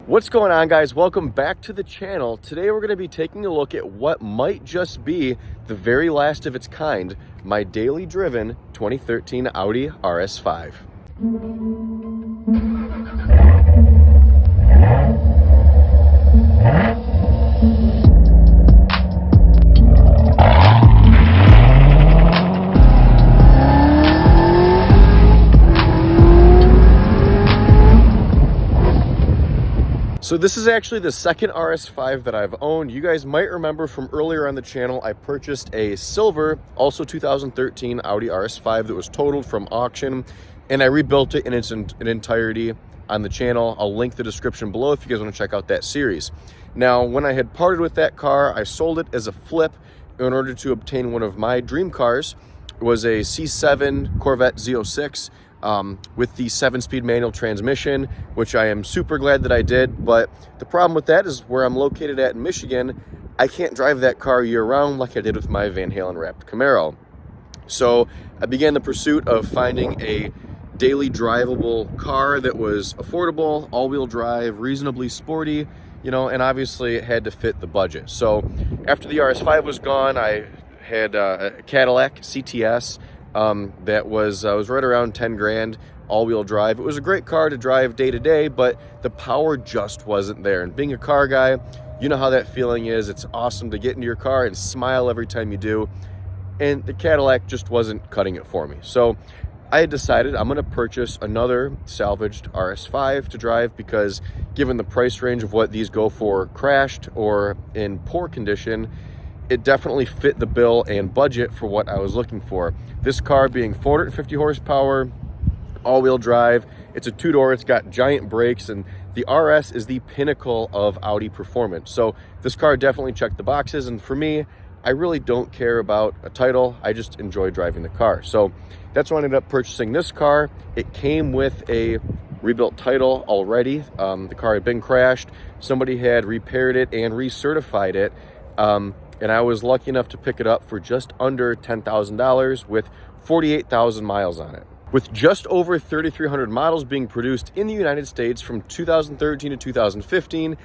What's going on, guys? Welcome back to the channel. Today we're going to be taking a look at what might just be the very last of its kind, my daily driven 2013 Audi RS5. So this is actually the second RS5 that I've owned. You guys might remember from earlier on the channel, I purchased a silver, also 2013 Audi RS5 that was totaled from auction, and I rebuilt it in its entirety on the channel. I'll link the description below if you guys want to check out that series. Now, when I had parted with that car, I sold it as a flip in order to obtain one of my dream cars. It was a C7 Corvette Z06. With the 7-speed manual transmission, which I am super glad that I did. But the problem with that is where I'm located at in Michigan, I can't drive that car year round like I did with my Van Halen wrapped Camaro. So I began the pursuit of finding a daily drivable car that was affordable, all-wheel drive, reasonably sporty, you know, and obviously it had to fit the budget. So after the RS5 was gone, I had a Cadillac CTS that was right around 10 grand, all-wheel drive. It was a great car to drive day to day, but the power just wasn't there. And being a car guy, you know how that feeling is. It's awesome to get into your car and smile every time you do. And the Cadillac just wasn't cutting it for me. So I had decided I'm going to purchase another salvaged RS5 to drive, because given the price range of what these go for crashed or in poor condition, it definitely fit the bill and budget for what I was looking for. This car being 450 horsepower, all-wheel drive, it's a two-door, it's got giant brakes, and the RS is the pinnacle of Audi performance. So this car definitely checked the boxes, and for me, I really don't care about a title, I just enjoy driving the car. So that's why I ended up purchasing this car. It came with a rebuilt title already. The car had been crashed, somebody had repaired it and recertified it. And I was lucky enough to pick it up for just under $10,000 with 48,000 miles on it. With just over 3,300 models being produced in the United States from 2013 to 2015,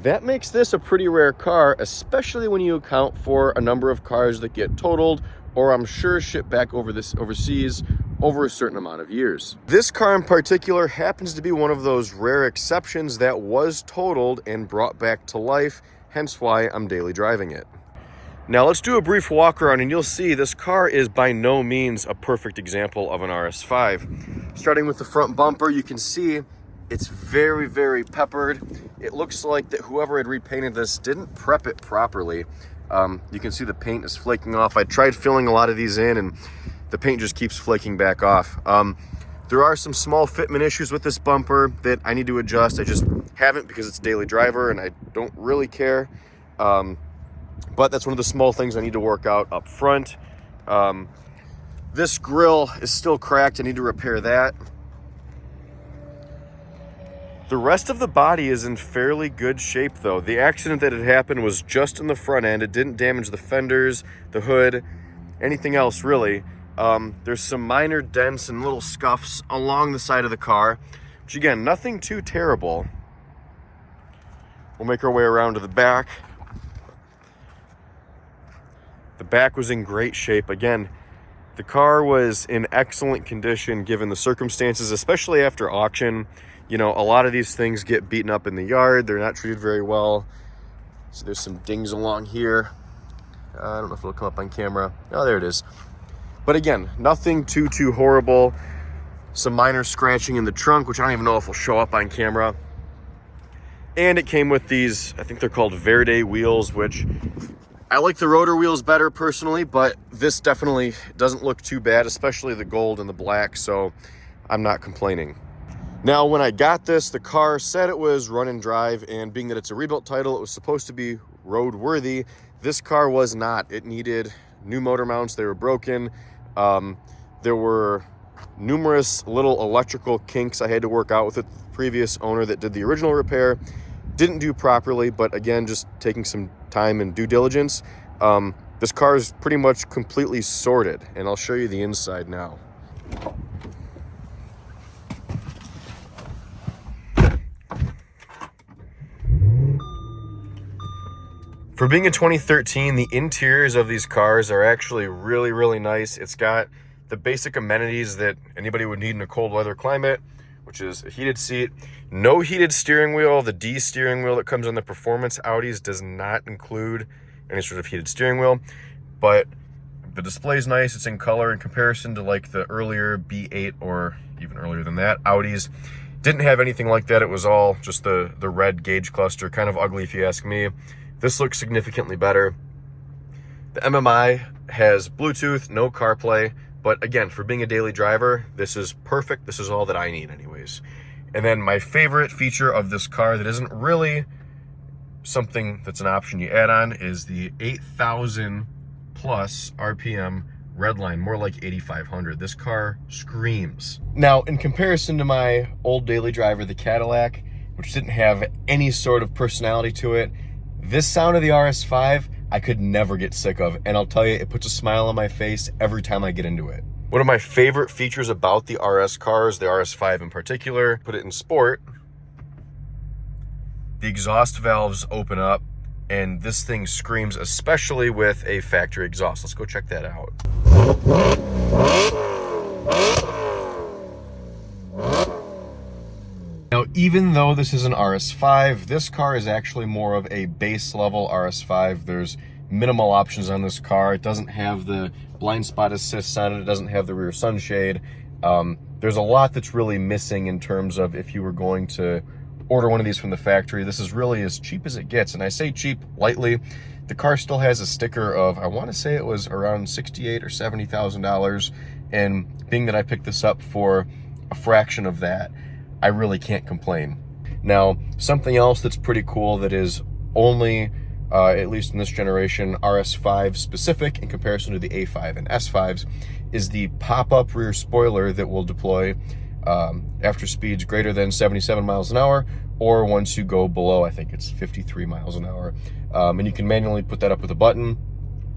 that makes this a pretty rare car, especially when you account for a number of cars that get totaled or I'm sure shipped back overseas over a certain amount of years. This car in particular happens to be one of those rare exceptions that was totaled and brought back to life, hence why I'm daily driving it. Now let's do a brief walk around and you'll see this car is by no means a perfect example of an RS5. Starting with the front bumper, you can see it's very, very peppered. It looks like that whoever had repainted this didn't prep it properly. You can see the paint is flaking off. I tried filling a lot of these in and the paint just keeps flaking back off. There are some small fitment issues with this bumper that I need to adjust. I just haven't because it's a daily driver and I don't really care. But that's one of the small things I need to work out up front. This grille is still cracked. I need to repair that. The rest of the body is in fairly good shape though. The accident that had happened was just in the front end. It didn't damage the fenders, the hood, anything else really. There's some minor dents and little scuffs along the side of the car, which again, nothing too terrible. We'll make our way around to the back. The back was in great shape. Again, the car was in excellent condition given the circumstances, especially after auction. You know, a lot of these things get beaten up in the yard. They're not treated very well. So there's some dings along here. I don't know if it'll come up on camera. Oh, there it is. But again, nothing too horrible. Some minor scratching in the trunk, which I don't even know if will show up on camera. And it came with these, I think they're called Verde wheels, which I like the rotor wheels better personally, but this definitely doesn't look too bad, especially the gold and the black, so I'm not complaining. Now, when I got this, the car said it was run and drive, and being that it's a rebuilt title, it was supposed to be roadworthy. This car was not. It needed new motor mounts. They were broken. There were numerous little electrical kinks I had to work out with the previous owner that did the original repair. Didn't do properly, but again, just taking some time and due diligence. This car is pretty much completely sorted, and I'll show you the inside now. For being a 2013, the interiors of these cars are actually really, really nice. It's got the basic amenities that anybody would need in a cold weather climate, which is a heated seat, no heated steering wheel. The D steering wheel that comes on the performance Audis does not include any sort of heated steering wheel, but the display's nice. It's in color in comparison to like the earlier B8 or even earlier than that Audis. Didn't have anything like that. It was all just the red gauge cluster, kind of ugly if you ask me. This looks significantly better. The MMI has Bluetooth, no CarPlay, but again, for being a daily driver, this is perfect. This is all that I need anyways. And then my favorite feature of this car that isn't really something that's an option you add on is the 8,000 plus RPM redline, more like 8,500. This car screams. Now, in comparison to my old daily driver, the Cadillac, which didn't have any sort of personality to it, this sound of the RS5, I could never get sick of. And I'll tell you, it puts a smile on my face every time I get into it. One of my favorite features about the RS cars, the RS5 in particular, put it in sport, the exhaust valves open up and this thing screams, especially with a factory exhaust. Let's go check that out. Now, even though this is an RS5, this car is actually more of a base level RS5. There's minimal options on this car. It doesn't have the blind spot assist on it. It doesn't have the rear sunshade. There's a lot that's really missing in terms of if you were going to order one of these from the factory. This is really as cheap as it gets. And I say cheap lightly. The car still has a sticker of, I want to say it was around $68,000 or $70,000. And being that I picked this up for a fraction of that, I really can't complain. Now, something else that's pretty cool that is only, at least in this generation, RS5 specific in comparison to the A5 and S5s, is the pop-up rear spoiler that will deploy after speeds greater than 77 miles an hour, or once you go below, I think it's 53 miles an hour. And you can manually put that up with a button.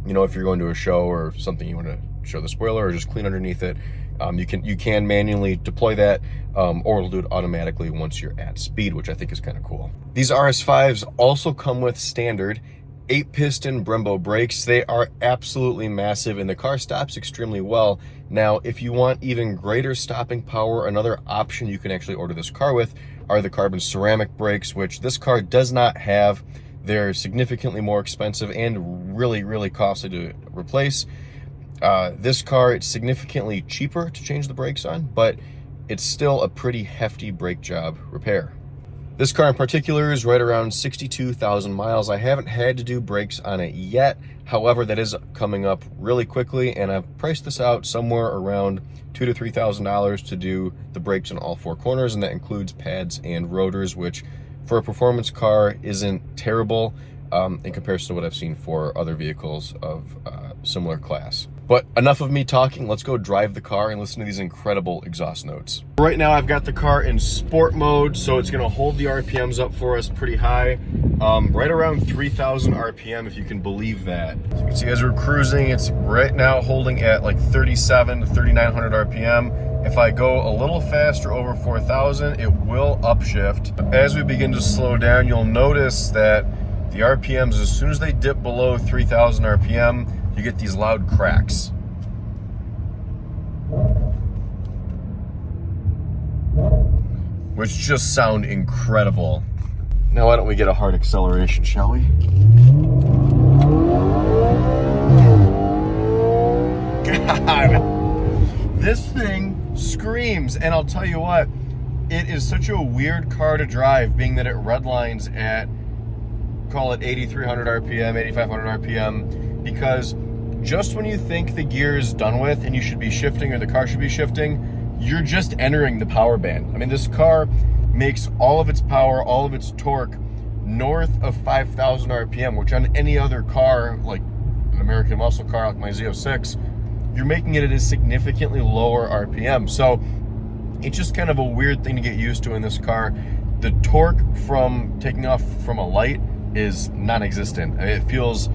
You know, if you're going to a show or something, you want to show the spoiler or just clean underneath it, you can manually deploy that, or it'll do it automatically once you're at speed, which I think is kind of cool. These RS5s also come with standard 8-piston Brembo brakes. They are absolutely massive and the car stops extremely well. Now, if you want even greater stopping power, another option you can actually order this car with are the carbon ceramic brakes, which this car does not have. They're significantly more expensive and really, really costly to replace. This car, it's significantly cheaper to change the brakes on, but it's still a pretty hefty brake job repair. This car in particular is right around 62,000 miles. I haven't had to do brakes on it yet. However, that is coming up really quickly, and I've priced this out somewhere around $2,000 to $3,000 to do the brakes in all four corners, and that includes pads and rotors, which for a performance car isn't terrible in comparison to what I've seen for other vehicles of similar class. But enough of me talking, let's go drive the car and listen to these incredible exhaust notes. Right now I've got the car in sport mode, so it's gonna hold the RPMs up for us pretty high. Right around 3,000 RPM, if you can believe that. So you can see as we're cruising, it's right now holding at like 37 to 3,900 RPM. If I go a little faster over 4,000, it will upshift. As we begin to slow down, you'll notice that the RPMs, as soon as they dip below 3,000 RPM, you get these loud cracks. Which just sound incredible. Now why don't we get a hard acceleration, shall we? God, this thing screams, and I'll tell you what, it is such a weird car to drive, being that it redlines at, call it 8,300 RPM, 8,500 RPM, because just when you think the gear is done with and you should be shifting or the car should be shifting, you're just entering the power band. I mean, this car makes all of its power, all of its torque north of 5,000 RPM, which on any other car, like an American muscle car like my Z06, you're making it at a significantly lower RPM. So it's just kind of a weird thing to get used to in this car. The torque from taking off from a light is non-existent. I mean, it feels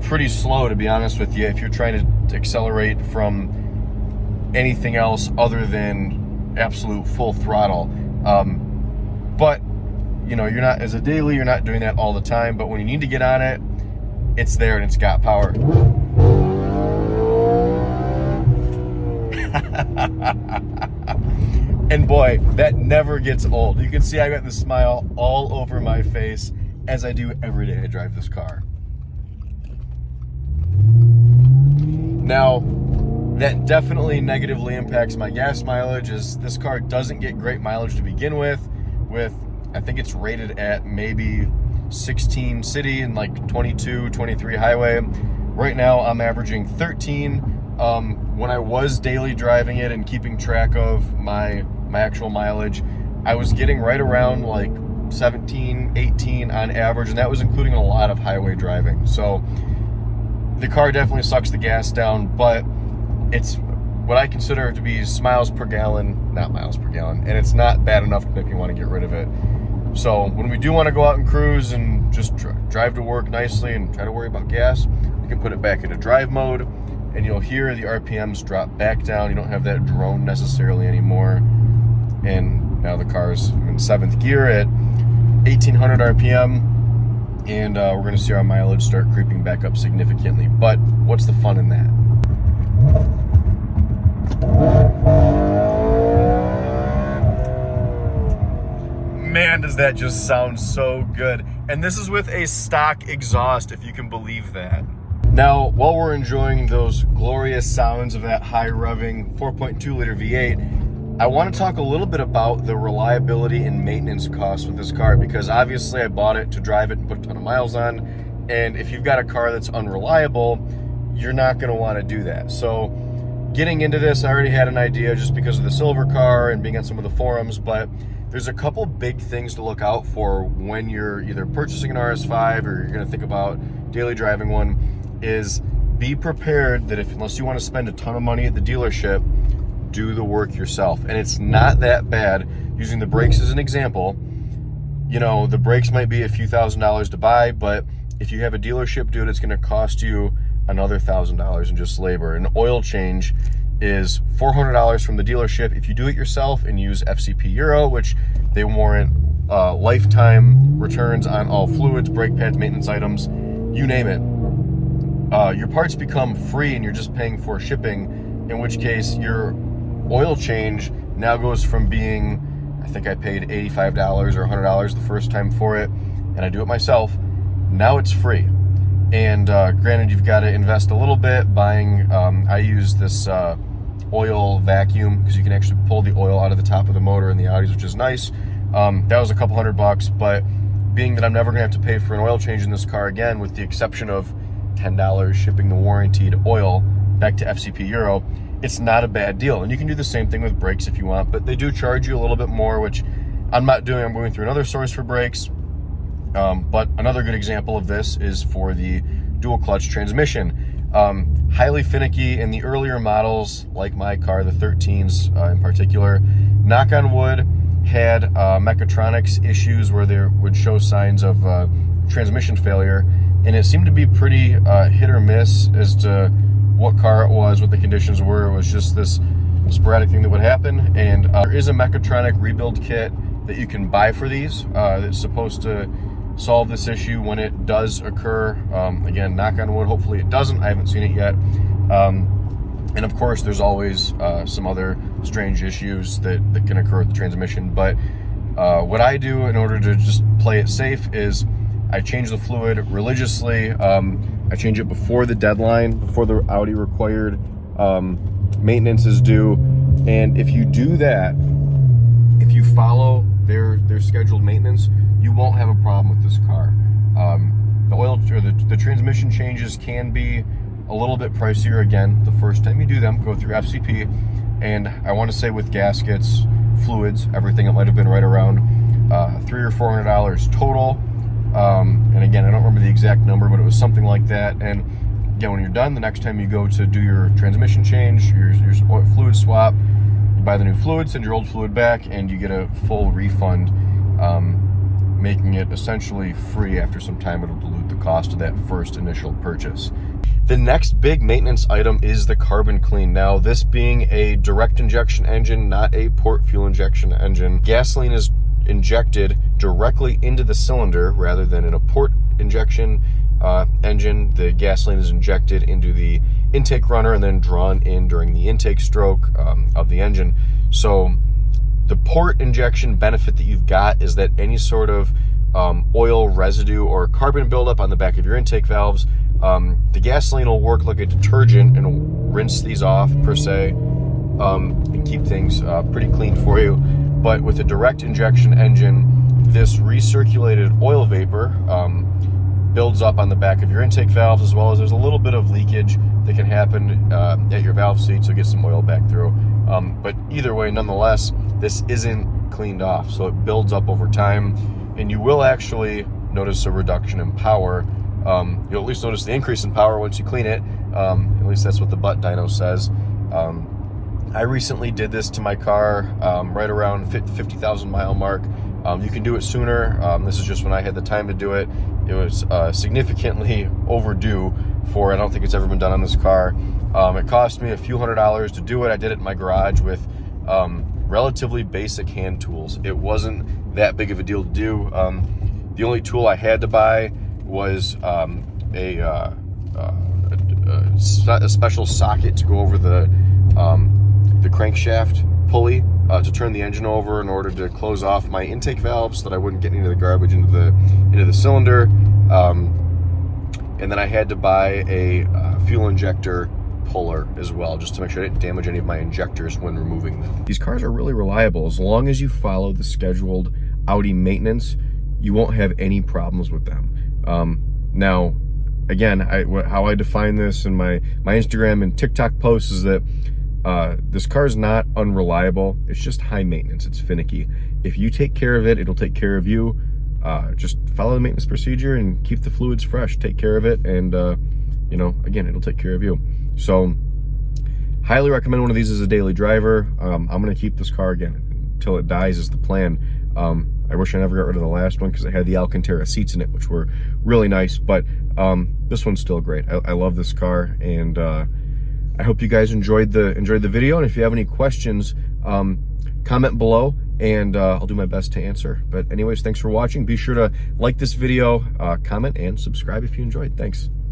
pretty slow, to be honest with you, if you're trying to accelerate from anything else other than absolute full throttle. But you know, you're not, as a daily, you're not doing that all the time, but when you need to get on it it's there and it's got power. And boy, that never gets old. You can see I got the smile all over my face as I do every day I drive this car. Now, that definitely negatively impacts my gas mileage, as this car doesn't get great mileage to begin with, I think it's rated at maybe 16 city and like 22, 23 highway. Right now I'm averaging 13. When I was daily driving it and keeping track of my actual mileage, I was getting right around like 17, 18 on average, and that was including a lot of highway driving. So the car definitely sucks the gas down, but it's what I consider to be miles per gallon, not miles per gallon, and it's not bad enough to make me want to get rid of it. So when we do want to go out and cruise and just drive to work nicely and try to worry about gas, you can put it back into drive mode, and you'll hear the RPMs drop back down. You don't have that drone necessarily anymore. And now the car's in 7th gear at 1800 RPM, and we're going to see our mileage start creeping back up significantly. But what's the fun in that? Man, does that just sound so good. And this is with a stock exhaust, if you can believe that. Now, while we're enjoying those glorious sounds of that high revving 4.2 liter V8, I want to talk a little bit about the reliability and maintenance costs with this car, because obviously I bought it to drive it and put a ton of miles on, and if you've got a car that's unreliable, you're not going to want to do that. So getting into this, I already had an idea just because of the silver car and being on some of the forums, but there's a couple big things to look out for when you're either purchasing an RS5 or you're going to think about daily driving one. Is be prepared that unless you want to spend a ton of money at the dealership, do the work yourself. And it's not that bad. Using the brakes as an example, you know, the brakes might be a few $1,000s to buy, but if you have a dealership do it, it's going to cost you another $1,000 in just labor. An oil change is $400 from the dealership. If you do it yourself and use FCP Euro, which they warrant lifetime returns on all fluids, brake pads, maintenance items, you name it, your parts become free and you're just paying for shipping, in which case your oil change now goes from being, I think I paid $85 or $100 the first time for it, and I do it myself. Now it's free. And granted, you've got to invest a little bit buying, I use this oil vacuum, because you can actually pull the oil out of the top of the motor in the Audis, which is nice. That was a couple $100, but being that I'm never going to have to pay for an oil change in this car again, with the exception of $10 shipping the warranted oil back to FCP Euro, it's not a bad deal. And you can do the same thing with brakes if you want, but they do charge you a little bit more, which I'm not doing. I'm going through another source for brakes. But another good example of this is for the dual clutch transmission. Highly finicky in the earlier models, like my car, the 13s in particular. Knock on wood, had mechatronics issues where they would show signs of transmission failure, and it seemed to be pretty hit or miss as to what car it was, what the conditions were. It was just this sporadic thing that would happen. And there is a mechatronic rebuild kit that you can buy for these that's supposed to solve this issue when it does occur. Again, knock on wood, hopefully it doesn't. I haven't seen it yet. And of course, there's always some other strange issues that can occur with the transmission. But what I do in order to just play it safe is I change the fluid religiously. I change it before the deadline, before the Audi required maintenance is due. And if you do that, if you follow their scheduled maintenance, you won't have a problem with this car. The oil or the transmission changes can be a little bit pricier. Again, the first time you do them, go through FCP. And I want to say with gaskets, fluids, everything, it might have been right around $300 or $400 total. And again, I don't remember the exact number, but it was something like that. And again, when you're done, the next time you go to do your transmission change, your fluid swap, you buy the new fluid, send your old fluid back, and you get a full refund, making it essentially free. After some time, it'll dilute the cost of that first initial purchase. The next big maintenance item is the carbon clean. Now, this being a direct injection engine, not a port fuel injection engine, gasoline is injected directly into the cylinder rather than in a port injection engine. The gasoline is injected into the intake runner and then drawn in during the intake stroke of the engine. So the port injection benefit that you've got is that any sort of oil residue or carbon buildup on the back of your intake valves, the gasoline will work like a detergent and rinse these off per se, and keep things pretty clean for you. But with a direct injection engine, this recirculated oil vapor builds up on the back of your intake valves, as well as there's a little bit of leakage that can happen at your valve seat, so get some oil back through. But either way, nonetheless, this isn't cleaned off, so it builds up over time, and you will actually notice a reduction in power. You'll at least notice the increase in power once you clean it. At least that's what the butt dyno says. I recently did this to my car right around 50,000 mile mark. You can do it sooner. This is just when I had the time to do it. It was significantly overdue for, I don't think it's ever been done on this car. It cost me a few $100s to do it. I did it in my garage with relatively basic hand tools. It wasn't that big of a deal to do. The only tool I had to buy was a special socket to go over the crankshaft pulley to turn the engine over in order to close off my intake valve so that I wouldn't get any of the garbage into the cylinder. And then I had to buy a fuel injector puller as well, just to make sure I didn't damage any of my injectors when removing them. These cars are really reliable. As long as you follow the scheduled Audi maintenance, you won't have any problems with them. Now, again, how I define this in my Instagram and TikTok posts is that this car is not unreliable. It's just high maintenance. It's finicky. If you take care of it, it'll take care of you. Just follow the maintenance procedure and keep the fluids fresh. Take care of it, and you know, again, it'll take care of you. So, highly recommend one of these as a daily driver. I'm gonna keep this car again until it dies is the plan. I wish I never got rid of the last one because it had the Alcantara seats in it, which were really nice. But this one's still great. I love this car, and I hope you guys enjoyed the video. And if you have any questions, comment below, and I'll do my best to answer. But anyways, thanks for watching. Be sure to like this video, comment, and subscribe if you enjoyed. Thanks.